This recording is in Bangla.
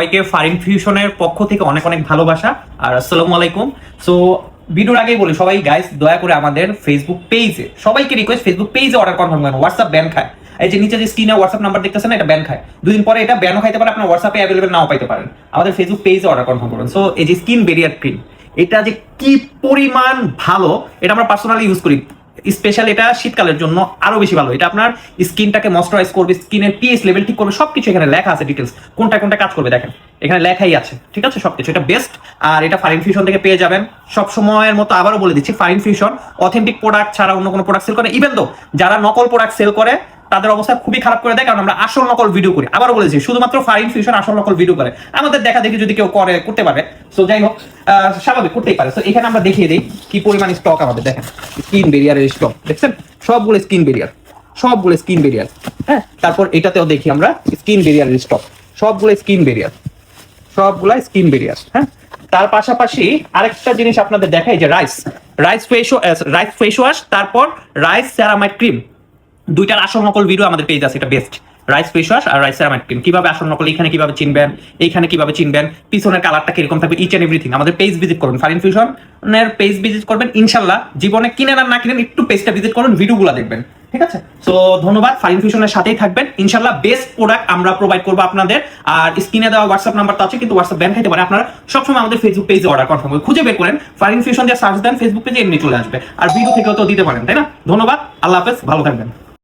সবাইকে ফারিন ফিউশনের পক্ষ থেকে অনেক অনেক ভালোবাসা আর আসসালামু আলাইকুম। সো ভিডিওর আগেই বলি সবাই গাইস দয়া করে আমাদের ফেসবুক পেজে সবাইকে রিকোয়েস্ট, ফেসবুক পেজে অর্ডার কনফার্ম করেন। হোয়াটসঅ্যাপ ব্যান খায়, এই যে নিচে যে স্ক্রিনে হোয়াটসঅ্যাপ নাম্বার দেখতেছেন না, এটা ব্যান খায়। দুদিন পরে এটা ব্যানও খাইতে পারে, আপনার হোয়াটসঅ্যাপে অ্যাভেলেবল নাও পাইতে পারেন। আমাদের ফেসবুক পেজে অর্ডার কনফার্ম করুন। সো এই যে স্কিন ব্যারিয়ার ক্রিম, এটা যে কি পরিমাণ ভালো এটা আমরা পার্সোনালি ইউজ করি। স্পেশালি এটা শীতকালের জন্য আরো বেশি ভালো। এটা আপনার স্কিনটাকে ময়শ্চারাইজ করবে, স্কিনের পিএইচ লেভেল ঠিক করবে, সবকিছু এখানে লেখা আছে, ডিটেলস কোনটা কোনটা কাজ করবে দেখেন এখানে লেখাই আছে, ঠিক আছে সবকিছু। এটা বেস্ট। আর এটা ফারিন ফিউশন থেকে পেয়ে যাবেন। সব সময়ের মতো আবারও বলে দিচ্ছি, ফারিন ফিউশন অথেন্টিক প্রোডাক্ট ছাড়া অন্য কোনো প্রোডাক্ট সেল করে, ইভেন দো যারা নকল প্রোডাক্ট সেল করে তাদের অবস্থা খুবই খারাপ করে দেয়, কারণ আমরা আসল নকল ভিডিও করি। আবারও বলেছি, শুধুমাত্র ফারিন ফিউশন আসল নকল ভিডিও করে। আমাদের দেখা দেখি যদি কেউ করতে পারে, সো যাই হোক স্বাভাবিক করতেই পারে। তো এখানে আমরা দেখিয়ে দিই কি পরিমাণ স্টক আমাদের। দেখেন স্কিন ব্যারিয়ারের স্টক দেখছেন, সবগুলো স্কিন ব্যারিয়ার, সবগুলো স্কিন ব্যারিয়ার। হ্যাঁ, তারপর এটাতেও দেখি আমরা স্কিন ব্যারিয়ারের স্টক, সবগুলো স্কিন ব্যারিয়ার, সবগুলা স্কিন ব্যারিয়ার। হ্যাঁ, তার পাশাপাশি আরেকটা জিনিস আপনাদের দেখাই, যে রাইস ফেস ওয়াশ, তারপর রাইস সেরামাইড ক্রিম, দুইটার আসল নকল ভিডিও আমাদের পেজ আছে। এটা বেস্ট, রাইস ফেস ওয়াশ আর রাইস সেরামাইড ক্রিম। কিভাবে আসল নকল, এখানে কিভাবে চিনবেন, এইখানে কিভাবে চিনবেন, পিছনের কালারটা কিরকম থাকবে, ইচ এন্ড এভরিথিং আমাদের পেজ ভিজিট করুন। ফারিন ফিউশনের পেজ ভিজিট করবেন, ইনশাল্লাহ জীবনে কিনেন আর না কিনেন একটু পেজটা ভিজিট করুন, ভিডিওগুলো দেখবেন, ঠিক আছে। সো ধন্যবাদ, ফারিন ফিউশনের সাথেই থাকবেন, ইনশাল্লাহ বেস্ট প্রোডাক্ট আমরা প্রোভাইড করবো আপনাদের। আর স্ক্রিনে দেওয়া হোয়াটসঅ্যাপ নাম্বার তো আছে, কিন্তু হোয়াটসঅ্যাপ ব্যান খাইতে পারে। আপনারা সবসময় আমাদের ফেসবুক পেজে অর্ডার কনফার্ম করে খুঁজে বের করেন, ফারিন ফিউশন দিয়ে সার্চ দেন, ফেসবুক পেজে এমনি চলে আসবে। আর ভিডিও থেকেও তো দিতে পারেন, তাই না? ধন্যবাদ, আল্লাহ হাফেজ, ভালো থাকবেন।